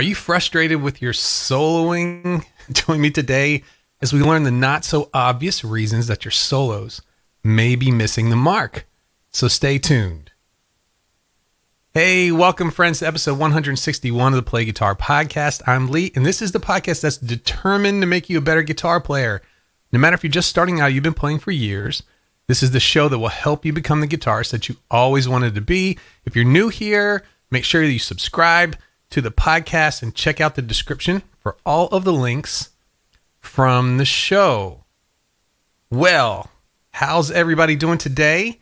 Are you frustrated with your soloing? Join me today as we learn the not so obvious reasons that your solos may be missing the mark. So stay tuned. Hey, welcome friends to episode 161 of the Play Guitar Podcast. I'm Lee, and this is the podcast that's determined to make you a better guitar player. No matter if you're just starting out, you've been playing for years, this is the show that will help you become the guitarist that you always wanted to be. If you're new here, make sure that you subscribe to the podcast and check out the description for all of the links from the show. Well, how's everybody doing today?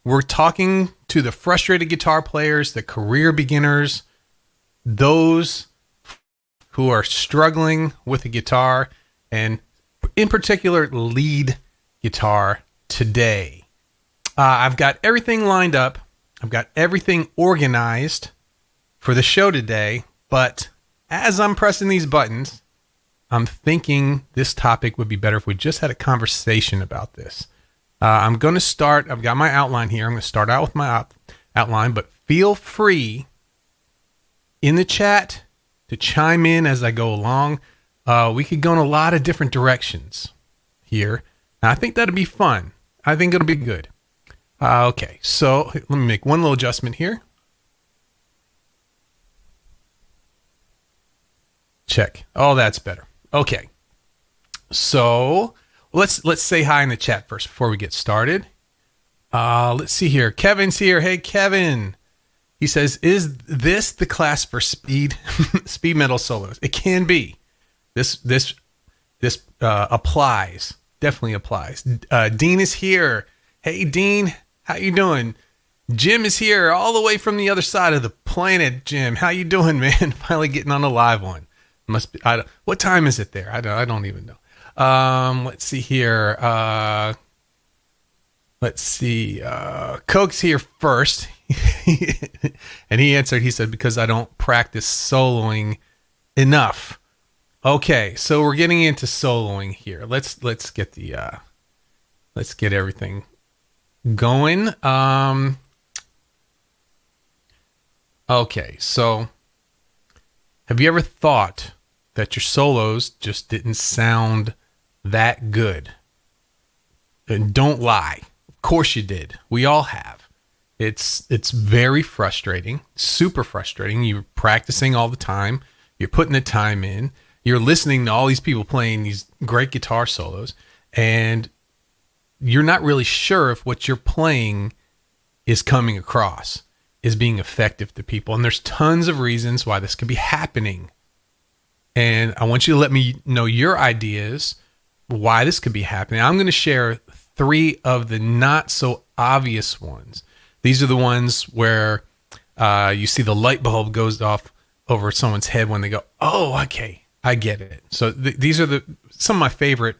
We're talking to the frustrated guitar players, the career beginners, those who are struggling with a guitar, and in particular, lead guitar today. I've got everything lined up. I've got everything organized for the show today, but as I'm pressing these buttons, I'm thinking this topic would be better if we just had a conversation about this. I'm going to start, I've got my outline here. I'm going to start out with my outline, but feel free in the chat to chime in as I go along. We could go in a lot of different directions here. And I think that'll be fun. I think it'll be good. Okay, so let me make one little adjustment here. Check. Oh, that's better. Okay. So let's say hi in the chat first before we get started. Let's see here. Kevin's here. Hey, Kevin. He says, "Is this the class for speed metal solos?" It can be. This applies. Definitely applies. Dean is here. Hey, Dean. How you doing? Jim is here all the way from the other side of the planet. Jim, how you doing, man? Finally getting on a live one. Must be. What time is it there? I don't even know. Let's see here. Let's see. Coke's here first, and he answered. He said, "Because I don't practice soloing enough." Okay, so we're getting into soloing here. Let's get everything going. Okay, so have you ever thought that your solos just didn't sound that good? And don't lie. Of course you did. We all have. It's very frustrating, super frustrating. You're practicing all the time. You're putting the time in. You're listening to all these people playing these great guitar solos, and you're not really sure if what you're playing is coming across, is being effective to people. And there's tons of reasons why this could be happening. And I want you to let me know your ideas, why this could be happening. I'm going to share 3 of the not so obvious ones. These are the ones where you see the light bulb goes off over someone's head when they go, "Oh, okay, I get it." So these are some of my favorite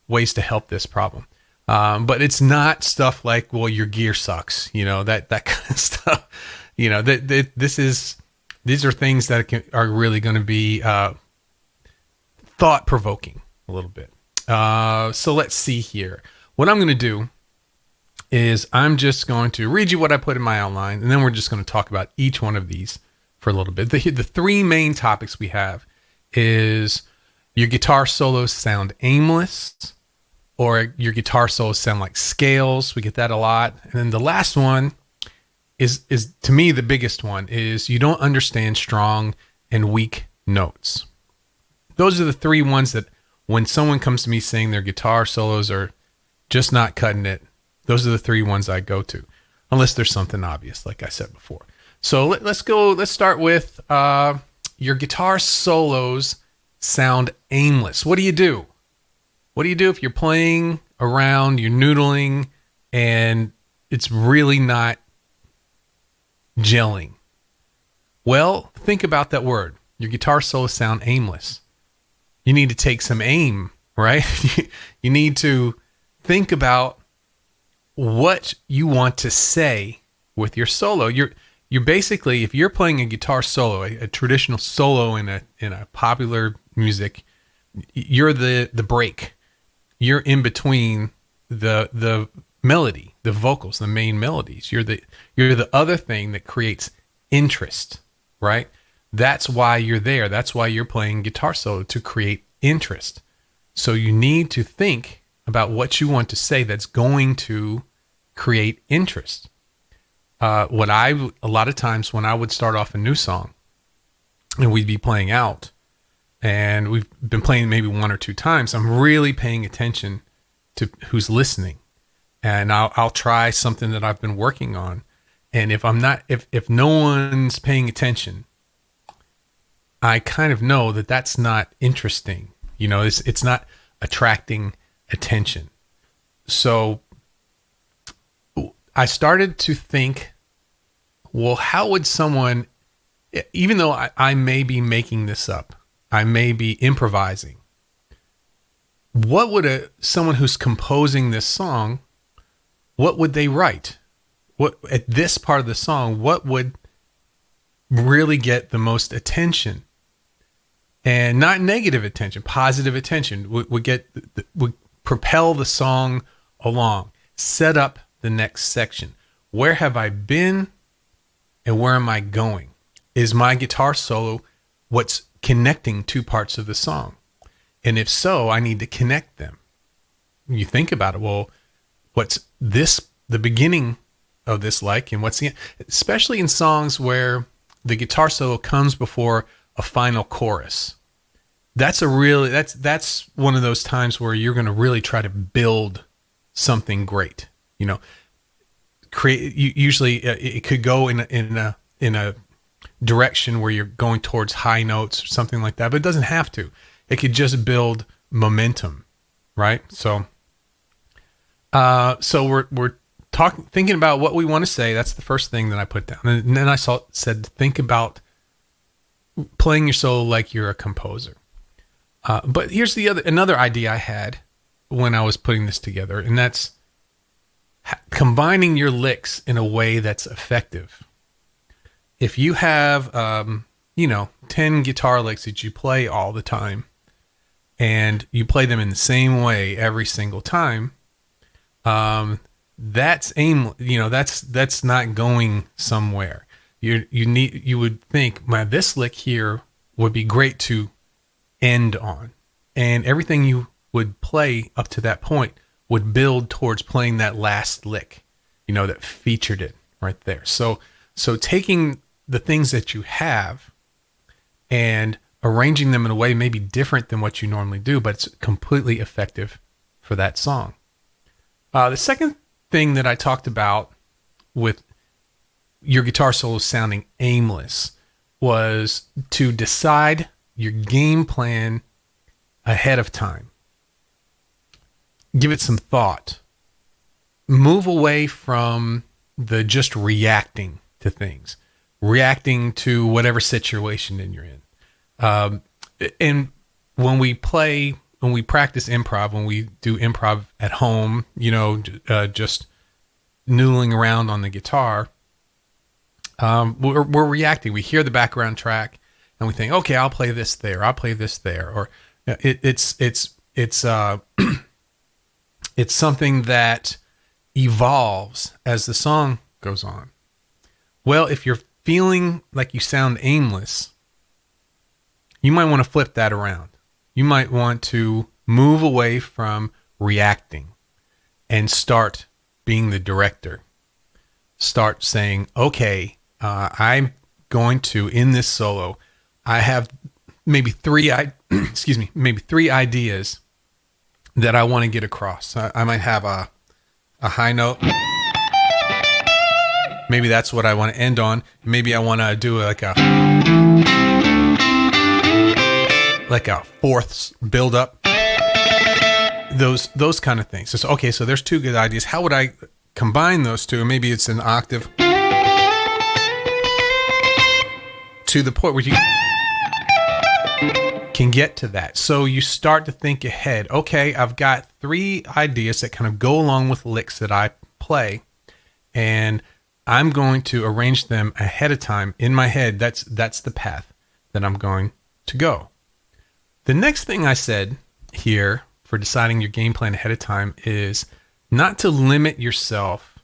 ways to help this problem. But it's not stuff like, well, your gear sucks, that kind of stuff. These are things that are really going to be thought-provoking a little bit. So let's see here. What I'm going to do is I'm just going to read you what I put in my outline, and then we're just going to talk about each one of these for a little bit. The 3 main topics we have is your guitar solos sound aimless, or your guitar solos sound like scales. We get that a lot. And then the last one is to me the biggest one, is you don't understand strong and weak notes. Those are the 3 ones that when someone comes to me saying their guitar solos are just not cutting it, those are the 3 ones I go to, unless there's something obvious, like I said before. So let's start with your guitar solos sound aimless. What do you do? What do you do if you're playing around, you're noodling, and it's really not gelling? Well, think about that word. Your guitar solos sound aimless. You need to take some aim, right? You need to think about what you want to say with your solo. You're basically, if you're playing a guitar solo, a traditional solo in a popular music, you're the break. You're in between the melody, the vocals, the main melodies. You're the other thing that creates interest, right? That's why you're there. That's why you're playing guitar solo, to create interest. So you need to think about what you want to say that's going to create interest. A lot of times when I would start off a new song and we'd be playing out, and we've been playing maybe one or two times, I'm really paying attention to who's listening. And I'll try something that I've been working on. And if no one's paying attention, I kind of know that that's not interesting. It's not attracting attention. So I started to think, well, how would someone, even though I may be making this up, I may be improvising, what would someone who's composing this song, what would they write? What at this part of the song, what would really get the most attention? And not negative attention, positive attention would propel the song along, set up the next section. Where have I been and where am I going? Is my guitar solo what's connecting two parts of the song? And if so, I need to connect them. You think about it. Well, what's the beginning of this like, and what's the end? Especially in songs where the guitar solo comes before a final chorus. That's one of those times where you're going to really try to build something great. Usually it could go in a direction where you're going towards high notes or something like that, but it doesn't have to. It could just build momentum, right? So we're thinking about what we want to say. That's the first thing that I put down, and then I said think about playing your solo like you're a composer. But here's another idea I had when I was putting this together, and that's combining your licks in a way that's effective. If you have 10 guitar licks that you play all the time, and you play them in the same way every single time, that's aimless. That's not going somewhere. You would think, man, this lick here would be great to end on, and everything you would play up to that point would build towards playing that last lick, that featured it right there. So taking the things that you have and arranging them in a way maybe different than what you normally do, but it's completely effective for that song. The second thing that I talked about with your guitar solo sounding aimless was to decide your game plan ahead of time. Give it some thought. Move away from the just reacting to things, reacting to whatever situation you're in. And when we practice improv, when we do improv at home, just noodling around on the guitar, we're reacting. We hear the background track and we think, okay, I'll play this there. I'll play this there. Or it's something that evolves as the song goes on. Well, if you're feeling like you sound aimless, you might want to flip that around. You might want to move away from reacting and start being the director. Start saying, okay, I'm going to, in this solo, I have maybe three ideas that I want to get across. I might have a high note. Maybe that's what I want to end on. Maybe I want to do like a fourths build up. Those kind of things. So there's two good ideas. How would I combine those two? Maybe it's an octave to the point where you can get to that. So you start to think ahead. Okay, I've got three ideas that kind of go along with licks that I play, and I'm going to arrange them ahead of time in my head. That's the path that I'm going to go. The next thing I said here for deciding your game plan ahead of time is not to limit yourself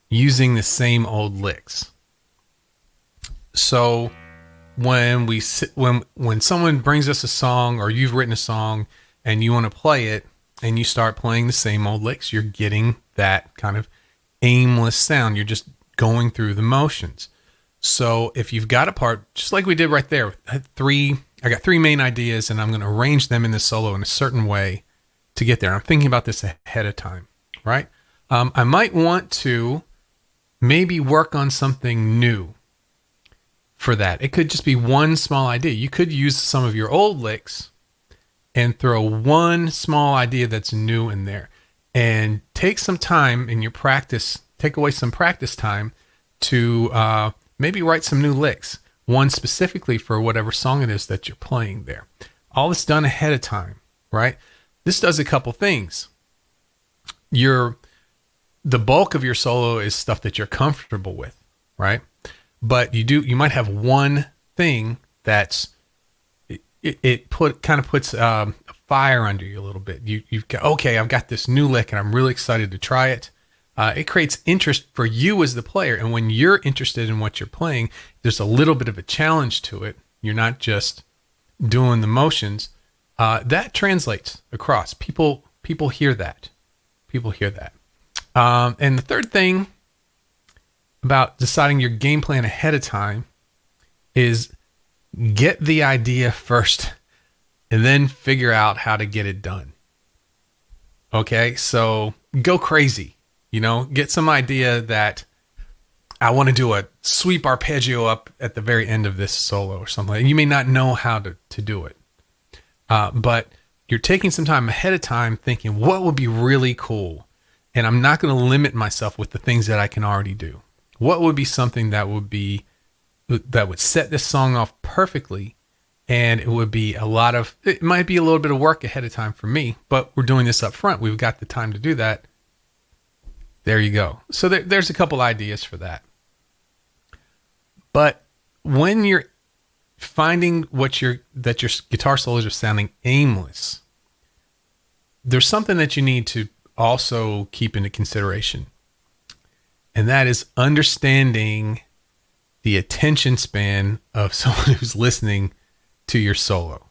using the same old licks. So when someone brings us a song, or you've written a song and you want to play it, and you start playing the same old licks, you're getting that kind of aimless sound. You're just going through the motions. So if you've got a part, just like we did right there, I got three main ideas, and I'm going to arrange them in the solo in a certain way to get there. I'm thinking about this ahead of time, right? I might want to maybe work on something new for that. It could just be one small idea. You could use some of your old licks and throw one small idea that's new in there, and take some time in your practice, take away some practice time to maybe write some new licks, one specifically for whatever song it is that you're playing there. All this done ahead of time, right? This does a couple things. The bulk of your solo is stuff that you're comfortable with, right? But you might have one thing that's kind of puts a fire under you a little bit. You've got, okay, I've got this new lick and I'm really excited to try it. It creates interest for you as the player. And when you're interested in what you're playing, there's a little bit of a challenge to it. You're not just doing the motions. That translates across. People hear that. People hear that. And the third thing about deciding your game plan ahead of time is get the idea first and then figure out how to get it done. Okay, so go crazy. Get some idea that I want to do a sweep arpeggio up at the very end of this solo or something. You may not know how to do it, but you're taking some time ahead of time thinking what would be really cool. And I'm not going to limit myself with the things that I can already do. What would be something that would set this song off perfectly? And it would be it might be a little bit of work ahead of time for me, but we're doing this up front. We've got the time to do that. There you go. So there's a couple ideas for that. But when you're finding that your guitar solos are sounding aimless, there's something that you need to also keep into consideration. And that is understanding the attention span of someone who's listening to your solo.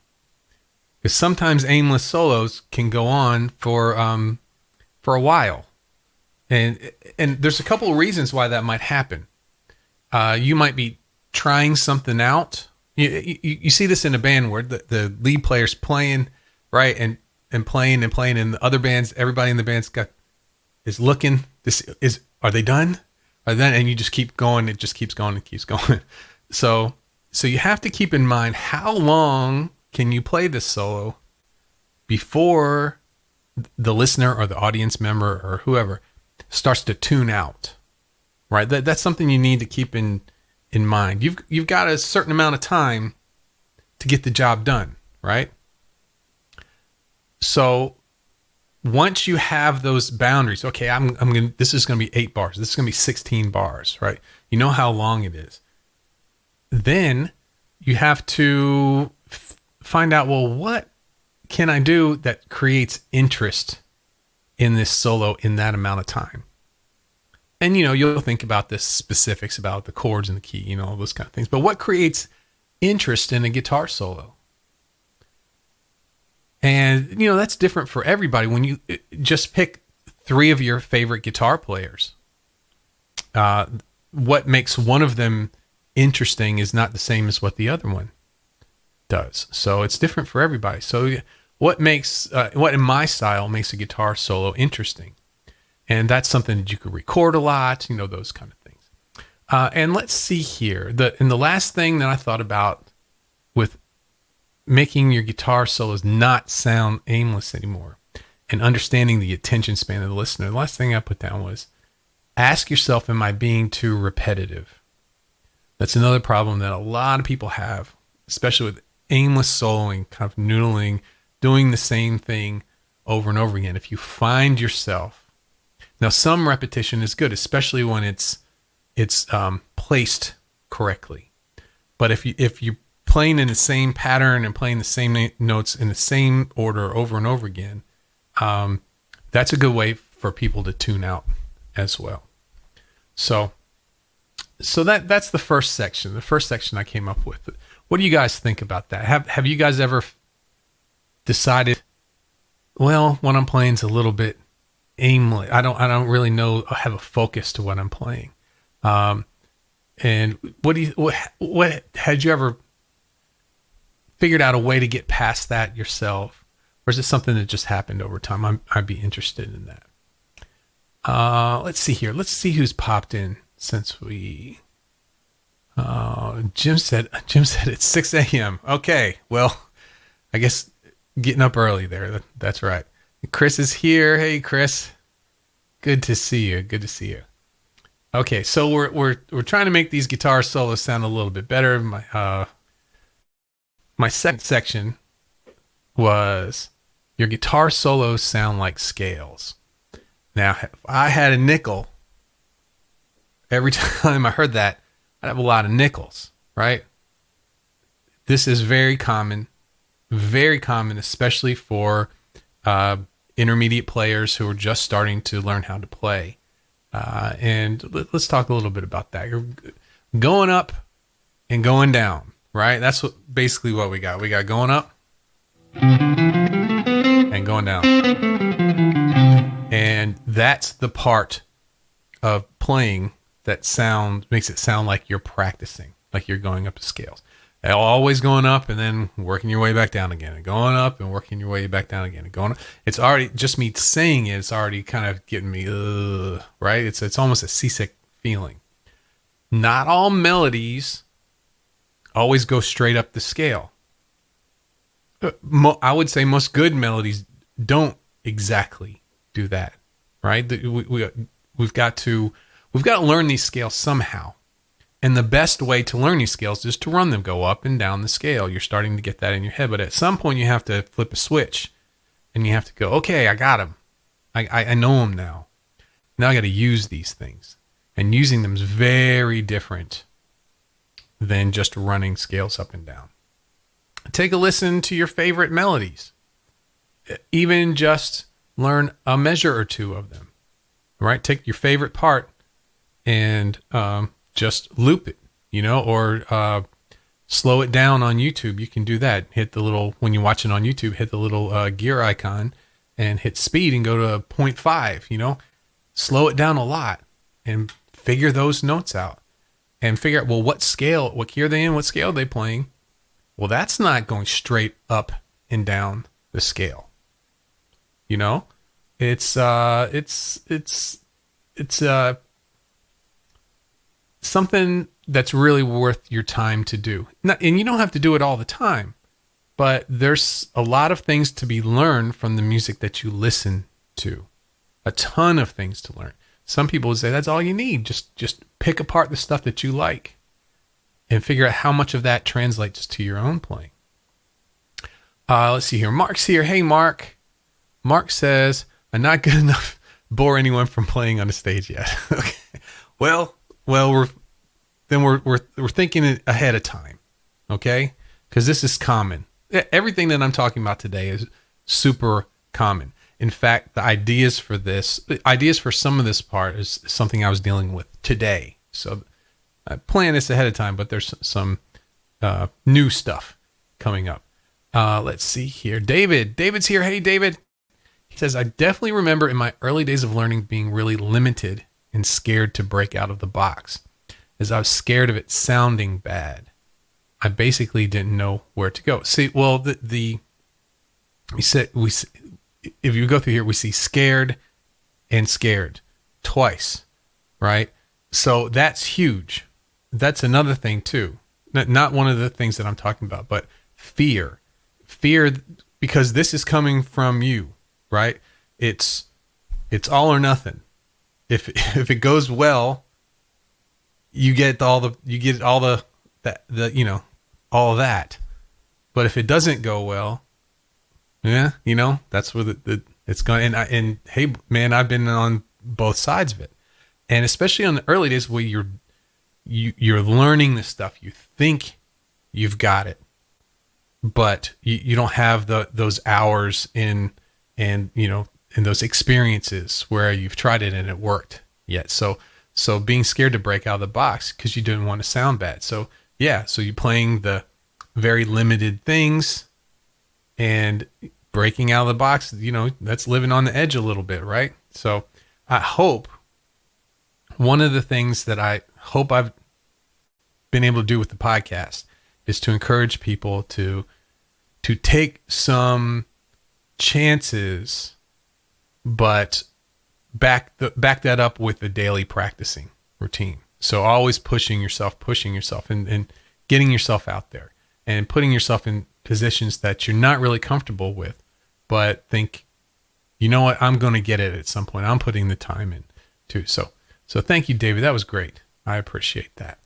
Because sometimes aimless solos can go on for a while. And there's a couple of reasons why that might happen. You might be trying something out. You see this in a band where the lead player's playing, right? And playing, and the other bands, everybody in the band's is looking. Are they done? Are they done? And you just keep going. It just keeps going and keeps going. So you have to keep in mind, how long can you play this solo before the listener or the audience member or whoever starts to tune out, right? That's something you need to keep in mind. You've got a certain amount of time to get the job done, right? So once you have those boundaries, okay, this is going to be 8 bars. This is going to be 16 bars, right? You know how long it is. Then you have to find out, well, what can I do that creates interest in this solo in that amount of time? And, you'll think about the specifics about the chords and the key, all those kind of things. But what creates interest in a guitar solo? And, that's different for everybody. When you just pick 3 of your favorite guitar players, what makes one of them interesting is not the same as what the other one does. So it's different for everybody. So what in my style makes a guitar solo interesting? And that's something that you could record a lot, those kind of things. And let's see here. The last thing that I thought about with making your guitar solos not sound aimless anymore and understanding the attention span of the listener, the last thing I put down was ask yourself, am I being too repetitive? That's another problem that a lot of people have, especially with aimless soloing, kind of noodling, doing the same thing over and over again. If you find yourself, now some repetition is good, especially when it's placed correctly. But if you're playing in the same pattern and playing the same notes in the same order over and over again, that's a good way for people to tune out as well. So that's the first section. The first section I came up with. What do you guys think about that? Have you guys ever decided, well, what I'm playing is a little bit aimless. I don't really know, have a focus to what I'm playing. And what had you ever figured out a way to get past that yourself? Or is it something that just happened over time? I'd be interested in that. Let's see here. Let's see who's popped in since we, Jim said it's 6 a.m. Okay. Well, I guess getting up early there. That's right. Chris is here. Hey, Chris. Good to see you. Good to see you. Okay. So we're trying to make these guitar solos sound a little bit better. My second section was your guitar solos sound like scales. Now, if I had a nickel, every time I heard that, I'd have a lot of nickels, right? This is very common, especially for intermediate players who are just starting to learn how to play. And let's talk a little bit about that. You're going up and going down, right? That's basically what we got. We got going up and going down. And that's the part of playing that makes it sound like you're practicing, like you're going up the scales. Always going up and then working your way back down again, and going up and working your way back down again, and going up. It's already, just me saying it, it's already kind of getting me, right? It's almost a seasick feeling. Not all melodies always go straight up the scale. I would say most good melodies don't exactly do that, right? We've got to learn these scales somehow. And the best way to learn these scales is to run them, go up and down the scale. You're starting to get that in your head, but at some point you have to flip a switch and you have to go, okay, I got them. I know them now. Now I got to use these things, and using them is very different than just running scales up and down. Take a listen to your favorite melodies. Even just learn a measure or two of them, right? Take your favorite part and just loop it, or slow it down on YouTube. You can do that. Hit the little, when you watch it on YouTube, hit the little gear icon and hit speed and go to 0.5, slow it down a lot and figure those notes out and figure out, well, what scale, what key are they in? What scale are they playing? Well, that's not going straight up and down the scale. It's something that's really worth your time to do. And you don't have to do it all the time, but there's a lot of things to be learned from the music that you listen to. A ton of things to learn. Some people would say that's all you need. Just pick apart the stuff that you like and figure out how much of that translates to your own playing. Let's see here. Mark's here. Hey, Mark. Mark says, I'm not good enough to bore anyone from playing on the stage yet. Okay. Well, we're thinking it ahead of time, okay? Because this is common. Everything that I'm talking about today is super common. In fact, the ideas for some of this part is something I was dealing with today. So I planned this ahead of time, but there's some new stuff coming up. Let's see here. David's here. Hey, David. He says, I definitely remember in my early days of learning being really limited and scared to break out of the box, as I was scared of it sounding bad. I basically didn't know where to go. See, well, if you go through here, we see scared and scared twice, right? So that's huge. That's another thing too. Not one of the things that I'm talking about, but fear, because this is coming from you, right? It's all or nothing. If it goes well, you get all of that. But if it doesn't go well, yeah, that's where it's going. And hey, man, I've been on both sides of it, and especially on the early days where you're learning this stuff, you think you've got it, but you don't have those hours in those experiences where you've tried it and it worked yet. So being scared to break out of the box because you didn't want to sound bad. So yeah, so you're playing the very limited things, and breaking out of the box, that's living on the edge a little bit, right? So I hope one of the things that I hope I've been able to do with the podcast is to encourage people to take some chances, but back that up with the daily practicing routine. So always pushing yourself and getting yourself out there and putting yourself in positions that you're not really comfortable with, but think, you know what, I'm going to get it at some point. I'm putting the time in too. So thank you, David. That was great. I appreciate that.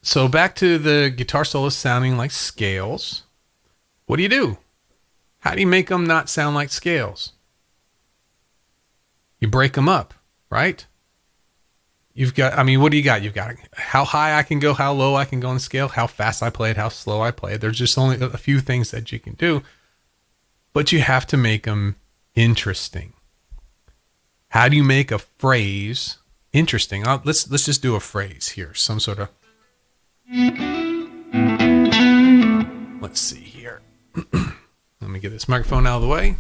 So back to the guitar solos sounding like scales. What do you do? How do you make them not sound like scales? You break them up, right? What do you got? You've got how high I can go, how low I can go on the scale, how fast I play it, how slow I play it. There's just only a few things that you can do, but you have to make them interesting. How do you make a phrase interesting? Let's just do a phrase here. Some sort of, let's see here. Let me get this microphone out of the way.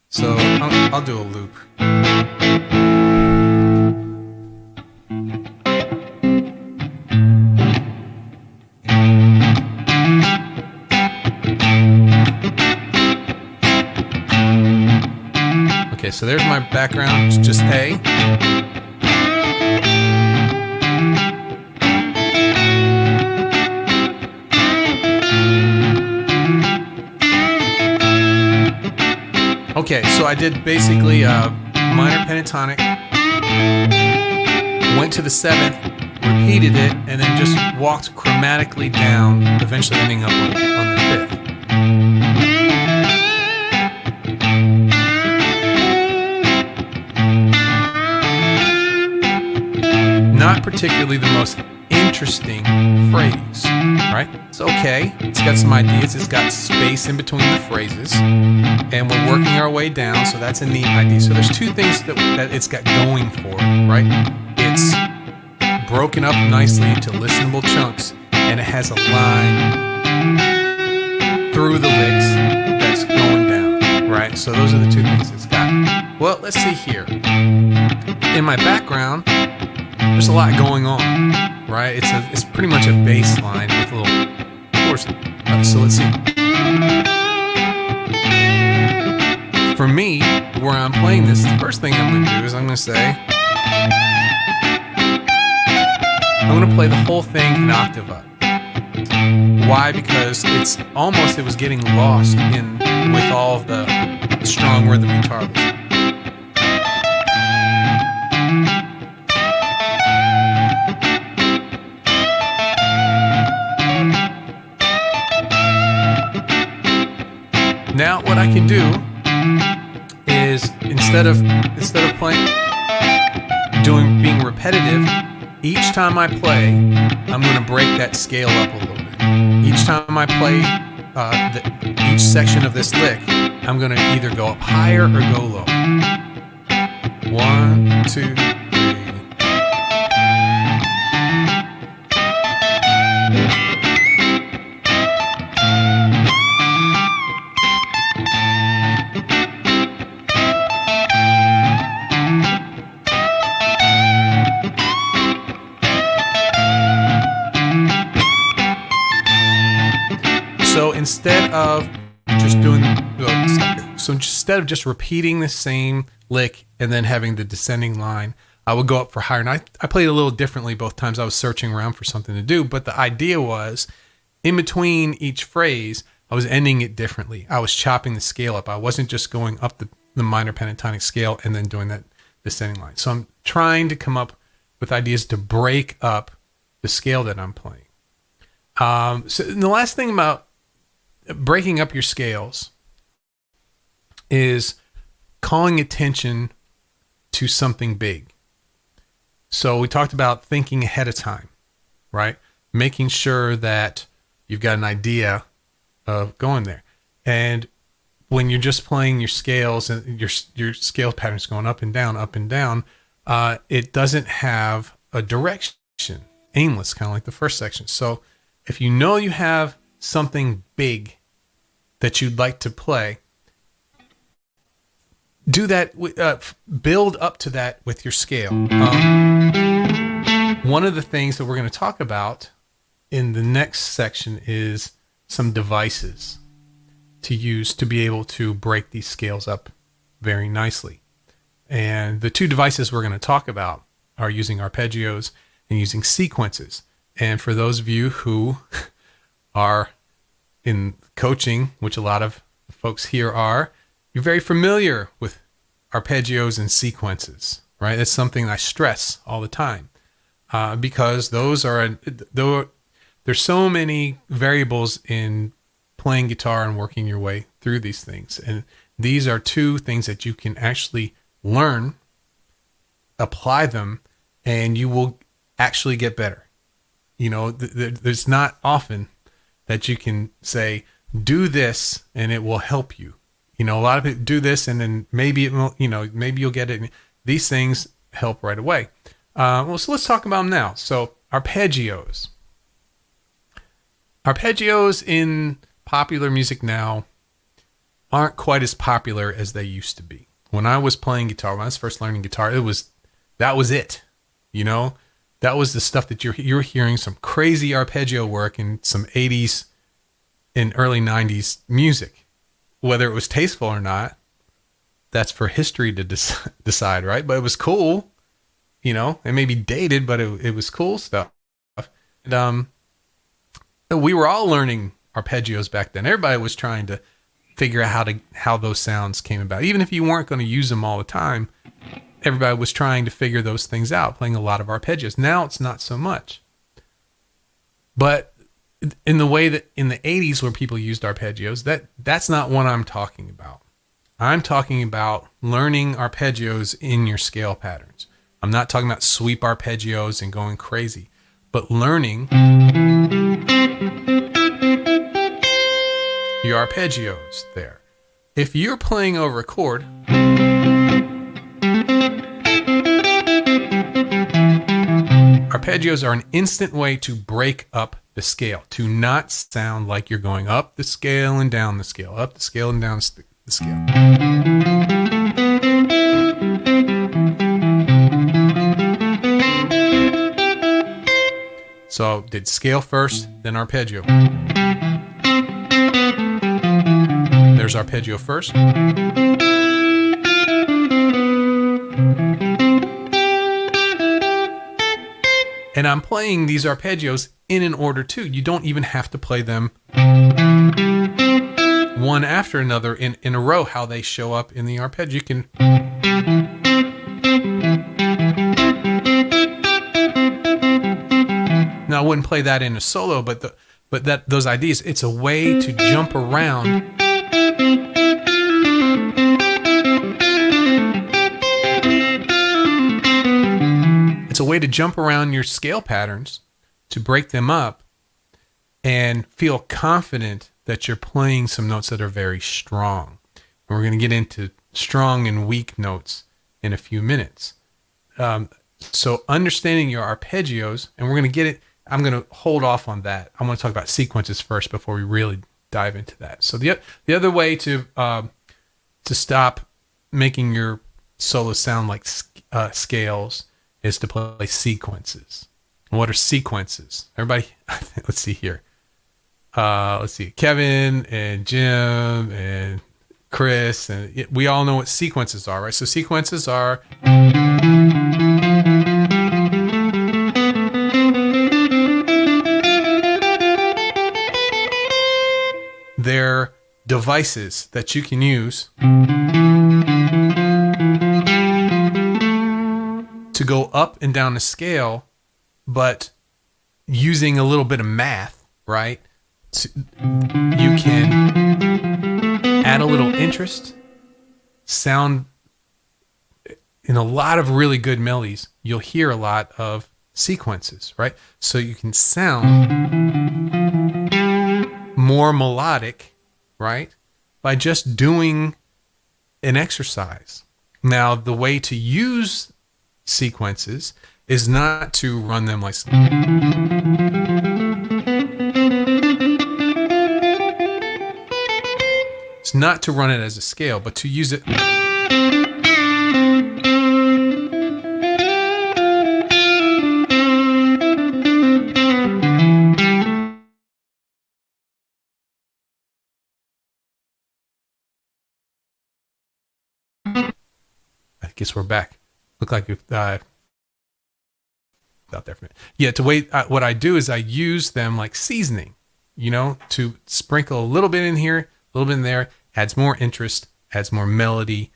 So I'll do a loop. Okay, so there's my background. It's just A. Okay, so I did basically a minor pentatonic, went to the 7th, repeated it, and then just walked chromatically down, eventually ending up on the 5th. Not particularly the most interesting phrase, right? It's okay. It's got some ideas. It's got space in between the phrases, and we're working our way down, so that's a neat idea. So there's two things that it's got going for it, right? It's broken up nicely into listenable chunks, and it has a line through the licks that's going down, right? So those are the two things it's got. Well, let's see here. In my background, there's a lot going on, right? It's pretty much a bass line with a little chorus. So let's see. For me, where I'm playing this, the first thing I'm going to do is I'm going to say, I'm going to play the whole thing an octave up. Why? Because it was getting lost with all of the strong rhythm guitar. Now what I can do is instead of being repetitive, each time I play, I'm going to break that scale up a little bit. Each time I play each section of this lick, I'm going to either go up higher or go low. 1, 2, 3. So instead of just repeating the same lick and then having the descending line, I would go up for higher. And I played a little differently both times. I was searching around for something to do, but the idea was in between each phrase, I was ending it differently. I was chopping the scale up. I wasn't just going up the minor pentatonic scale and then doing that descending line. So I'm trying to come up with ideas to break up the scale that I'm playing. So the last thing about breaking up your scales is calling attention to something big. So we talked about thinking ahead of time, right? Making sure that you've got an idea of going there. And when you're just playing your scales and your scale patterns going up and down, it doesn't have a direction. aimless, kind of like the first section. So if you know you have something big that you'd like to play, do that. Build up to that with your scale. One of the things that we're going to talk about in the next section is some devices to use to be able to break these scales up very nicely. And the two devices we're going to talk about are using arpeggios and using sequences. And for those of you who are in coaching, which a lot of folks here are, you're very familiar with arpeggios and sequences, right? That's something I stress all the time because those are, there's so many variables in playing guitar and working your way through these things. And these are two things that you can actually learn, apply them, and you will actually get better. You know, there's not often that you can say, do this and it will help you. You know, a lot of people do this and then maybe it will, maybe you'll get it. These things help right away. So let's talk about them now. So arpeggios. Arpeggios in popular music now aren't quite as popular as they used to be. When I was playing guitar, when I was first learning guitar, that was it. You know, that was the stuff that you're hearing, some crazy arpeggio work in some 80s and early 90s music. Whether it was tasteful or not, that's for history to decide, right? But it was cool, it may be dated, but it was cool stuff. And we were all learning arpeggios back then. Everybody was trying to figure out how those sounds came about. Even if you weren't going to use them all the time, everybody was trying to figure those things out, playing a lot of arpeggios. Now it's not so much. But in the way that in the 80s where people used arpeggios, that's not what I'm talking about. I'm talking about learning arpeggios in your scale patterns. I'm not talking about sweep arpeggios and going crazy, but learning your arpeggios there. If you're playing over a chord, arpeggios are an instant way to break up the scale, to not sound like you're going up the scale and down the scale, up the scale and down the scale. So did scale first, then arpeggio. There's arpeggio first. And I'm playing these arpeggios in an order too. You don't even have to play them one after another in a row, how they show up in the arpeggio. You can now I wouldn't play that in a solo, but those ideas, it's a way to jump around. It's a way to jump around your scale patterns, to break them up and feel confident that you're playing some notes that are very strong. And we're going to get into strong and weak notes in a few minutes. So understanding your arpeggios, and we're going to get it. I'm going to hold off on that. I want to talk about sequences first before we really dive into that. So the other way to stop making your solo sound like scales is to play sequences. And what are sequences? Everybody, let's see here. Let's see. Kevin and Jim and Chris, and we all know what sequences are, right? So sequences are they're devices that you can use to go up and down the scale, but using a little bit of math, right? You can add a little interest, sound in a lot of really good melodies. You'll hear a lot of sequences, right? So you can sound more melodic, right? By just doing an exercise. Now, the way to use sequences is not to run them like. It's not to run it as a scale, but to use it. I guess we're back. Look like we've out there for a minute. Yeah, to wait. What I do is I use them like seasoning, to sprinkle a little bit in here, a little bit in there. Adds more interest, adds more melody,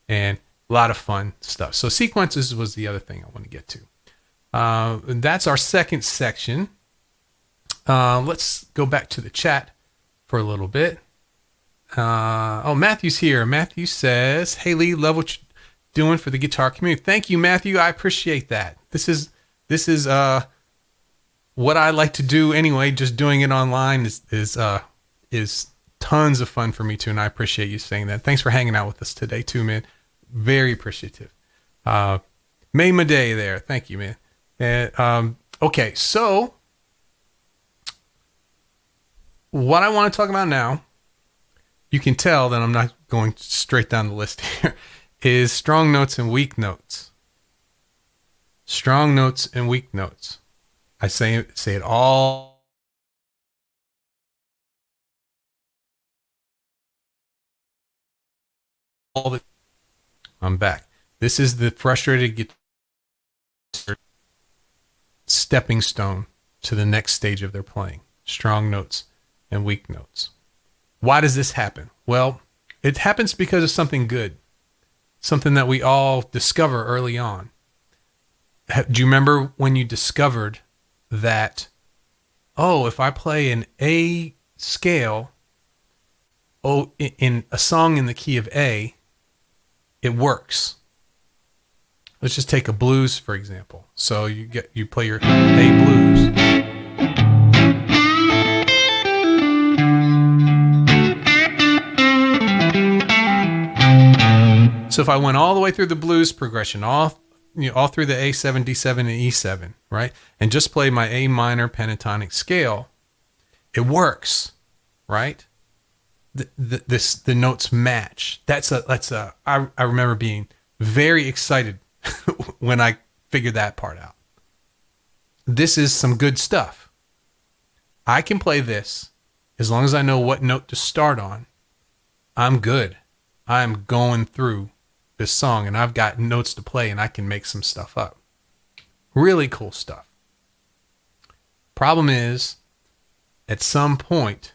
and a lot of fun stuff. So sequences was the other thing I want to get to. That's our second section. Let's go back to the chat for a little bit. Matthew's here. Matthew says, "Hey Lee, love what you're doing for the guitar community." Thank you, Matthew. I appreciate that. This is what I like to do anyway. Just doing it online is tons of fun for me too, and I appreciate you saying that. Thanks for hanging out with us today too, man. Very appreciative. Made my day there. Thank you, man. And, okay, so what I want to talk about now, you can tell that I'm not going straight down the list here, is strong notes and weak notes. Strong notes and weak notes. I say it all. I'm back. This is the frustrated guitar stepping stone to the next stage of their playing. Strong notes and weak notes. Why does this happen? Well, it happens because of something good. Something that we all discover early on. Do you remember when you discovered that, if I play an A scale, in a song in the key of A, it works. Let's just take a blues, for example. So you play your A blues. So if I went all the way through the blues progression, all through the A7, D7, and E7, right? And just play my A minor pentatonic scale, it works, right? The notes match. I remember being very excited when I figured that part out. This is some good stuff. I can play this as long as I know what note to start on. I'm good. I'm going through this song and I've got notes to play and I can make some stuff up. Really cool stuff. Problem is, at some point,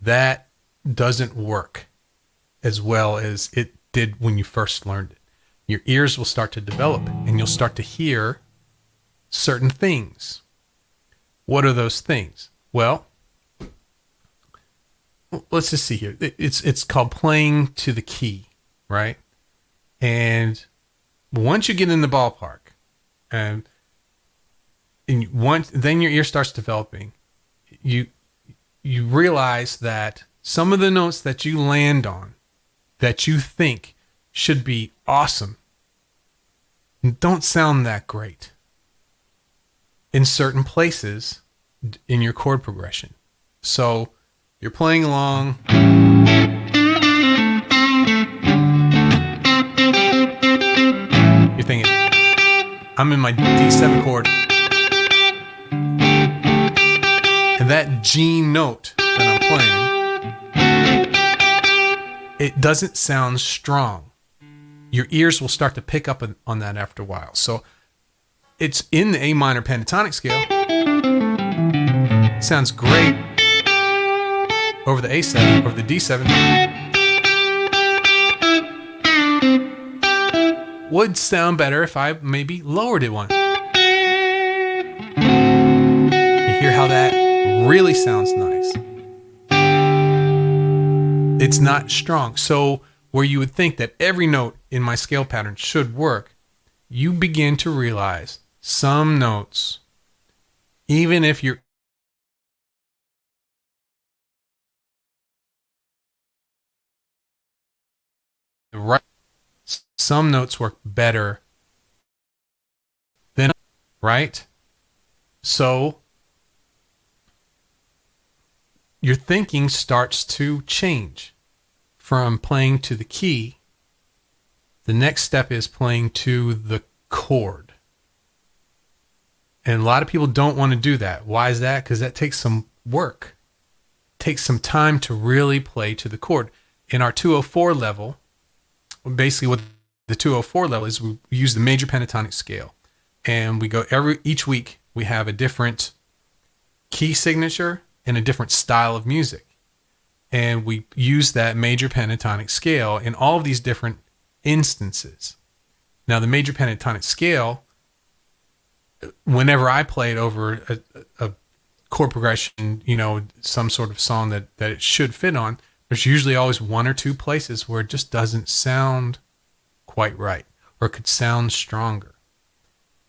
that doesn't work as well as it did when you first learned it. Your ears will start to develop and you'll start to hear certain things. What are those things? Well, let's just see here. It's called playing to the key, right? And once you get in the ballpark, then your ear starts developing. You realize that some of the notes that you land on, that you think should be awesome, don't sound that great in certain places in your chord progression. So you're playing along. You're thinking, I'm in my D7 chord. And that G note that I'm playing, it doesn't sound strong. Your ears will start to pick up on that after a while. So it's in the A minor pentatonic scale. Sounds great over the A7, over the D7. Would sound better if I maybe lowered it one. You hear how that really sounds nice. It's not strong. So where you would think that every note in my scale pattern should work, you begin to realize some notes, even if you're right, some notes work better than right? So your thinking starts to change from playing to the key. The next step is playing to the chord. And a lot of people don't want to do that. Why is that? Because that takes some work. It takes some time to really play to the chord. In our 204 level, basically what the 204 level is, we use the major pentatonic scale. And we go each week we have a different key signature and a different style of music. And we use that major pentatonic scale in all of these different instances. Now, the major pentatonic scale, whenever I play it over a chord progression, some sort of song that it should fit on, there's usually always one or two places where it just doesn't sound quite right, or it could sound stronger.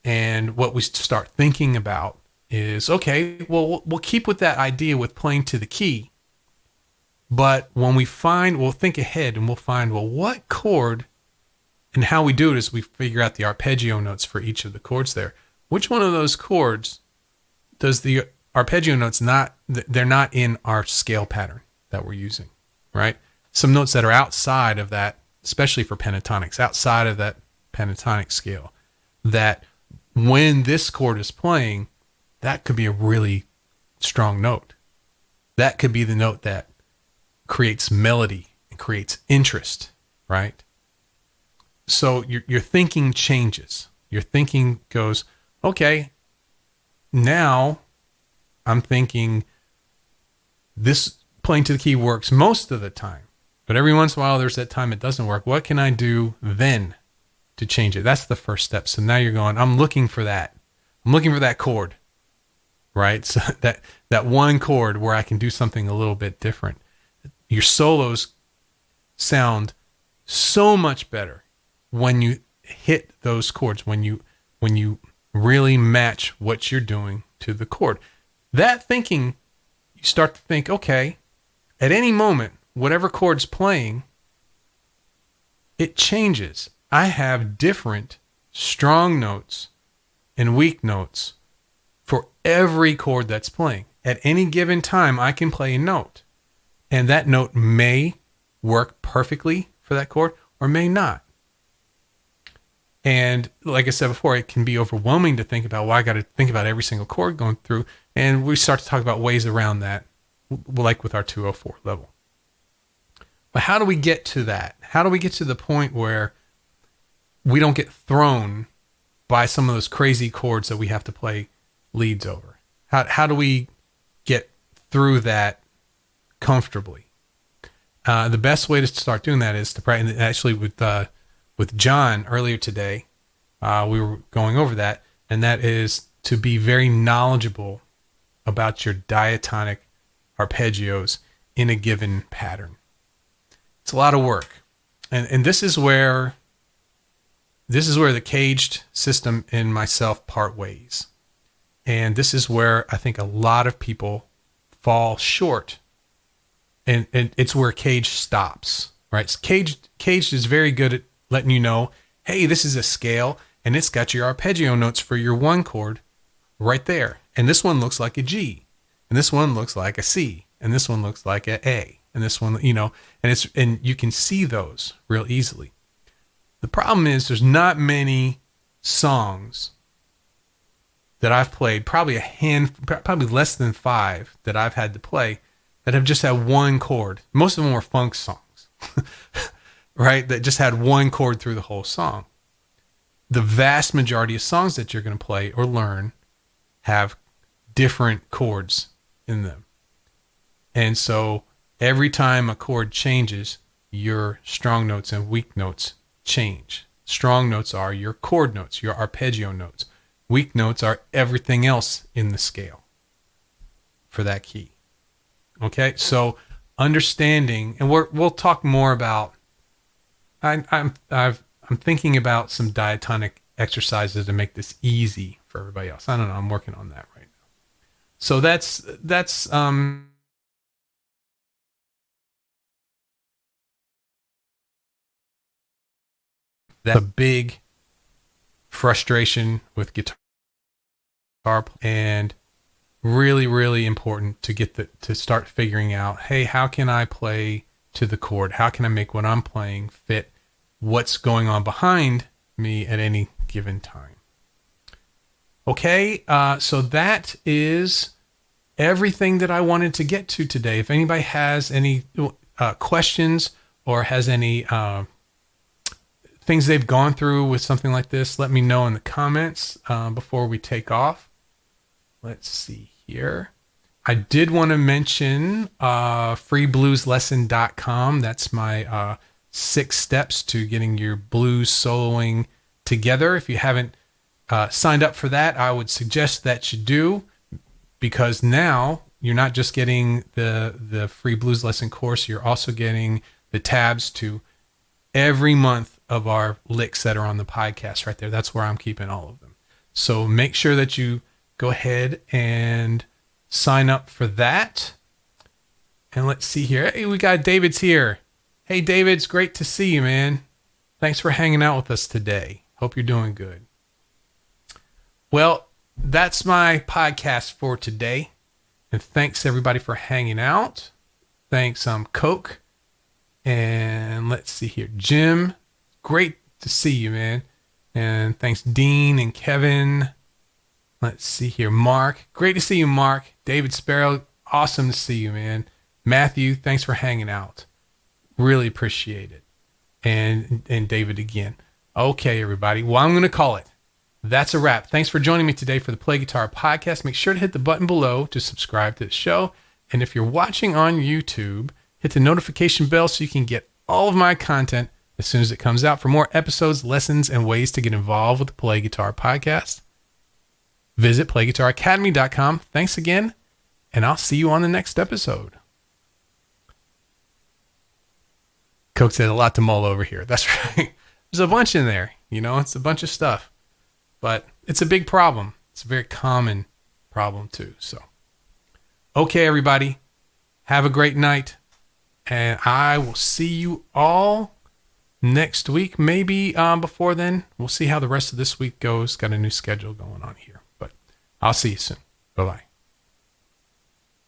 And what we start thinking about is, okay, well, we'll keep with that idea with playing to the key. But when we'll think ahead and we'll find, well, what chord, and how we do it is we figure out the arpeggio notes for each of the chords there. Which one of those chords does the arpeggio notes they're not in our scale pattern that we're using, right? Some notes that are outside of that, especially for pentatonics, outside of that pentatonic scale, that when this chord is playing, that could be a really strong note. That could be the note that creates melody and creates interest, right? So your thinking changes. Your thinking goes, okay, now I'm thinking this playing to the key works most of the time, but every once in a while there's that time it doesn't work. What can I do then to change it? That's the first step. So now you're going, I'm looking for that. I'm looking for that chord, right? So that one chord where I can do something a little bit different. Your solos sound so much better when you hit those chords, when you really match what you're doing to the chord. That thinking, you start to think, okay, at any moment, whatever chord's playing, it changes. I have different strong notes and weak notes for every chord that's playing. At any given time, I can play a note, and that note may work perfectly for that chord or may not. And like I said before, it can be overwhelming to think about, well, I got to think about every single chord going through. And we start to talk about ways around that, like with our 204 level. But how do we get to that? How do we get to the point where we don't get thrown by some of those crazy chords that we have to play leads over? How do we get through that comfortably? The best way to start doing that is to practice. Actually, with John earlier today, we were going over that, and that is to be very knowledgeable about your diatonic arpeggios in a given pattern. It's a lot of work, and this is where the caged system and myself part ways, and this is where I think a lot of people fall short, and it's where caged stops. Right, so caged is very good at letting you know, hey, this is a scale, and it's got your arpeggio notes for your one chord right there. And this one looks like a G, and this one looks like a C, and this one looks like a A, and this one, and you can see those real easily. The problem is there's not many songs that I've played, probably less than 5 that I've had to play that have just had one chord. Most of them were funk songs. Right? That just had one chord through the whole song. The vast majority of songs that you're going to play or learn have different chords in them. And so every time a chord changes, your strong notes and weak notes change. Strong notes are your chord notes, your arpeggio notes. Weak notes are everything else in the scale for that key. Okay? So understanding, and we'll talk more about, I'm thinking about some diatonic exercises to make this easy for everybody else. I don't know. I'm working on that right now. So that's a big frustration with guitar and really, really important to to start figuring out, hey, how can I play to the chord? How can I make what I'm playing fit what's going on behind me at any given time? Okay, so that is everything that I wanted to get to today. If anybody has any questions or has any things they've gone through with something like this, let me know in the comments before we take off. Let's see here. I did want to mention freeblueslesson.com. That's my 6 steps to getting your blues soloing together. If you haven't signed up for that, I would suggest that you do, because now you're not just getting the free blues lesson course, you're also getting the tabs to every month of our licks that are on the podcast right there. That's where I'm keeping all of them. So make sure that you go ahead and sign up for that. And let's see here. Hey, we got David's here. Hey, David, it's great to see you, man. Thanks for hanging out with us today. Hope you're doing good. Well, that's my podcast for today. And thanks, everybody, for hanging out. Thanks, Coke. And let's see here. Jim, great to see you, man. And thanks, Dean and Kevin. Let's see here. Mark, great to see you, Mark. David Sparrow, awesome to see you, man. Matthew, thanks for hanging out. Really appreciate it. And David again. Okay, everybody. Well, I'm going to call it. That's a wrap. Thanks for joining me today for the Play Guitar Podcast. Make sure to hit the button below to subscribe to the show. And if you're watching on YouTube, hit the notification bell so you can get all of my content as soon as it comes out. For more episodes, lessons, and ways to get involved with the Play Guitar Podcast, visit playguitaracademy.com. Thanks again, and I'll see you on the next episode. Coke said a lot to mull over here. That's right. There's a bunch in there. It's a bunch of stuff. But it's a big problem. It's a very common problem too. So, okay, everybody, have a great night. And I will see you all next week. Maybe before then. We'll see how the rest of this week goes. Got a new schedule going on here. But I'll see you soon. Bye-bye.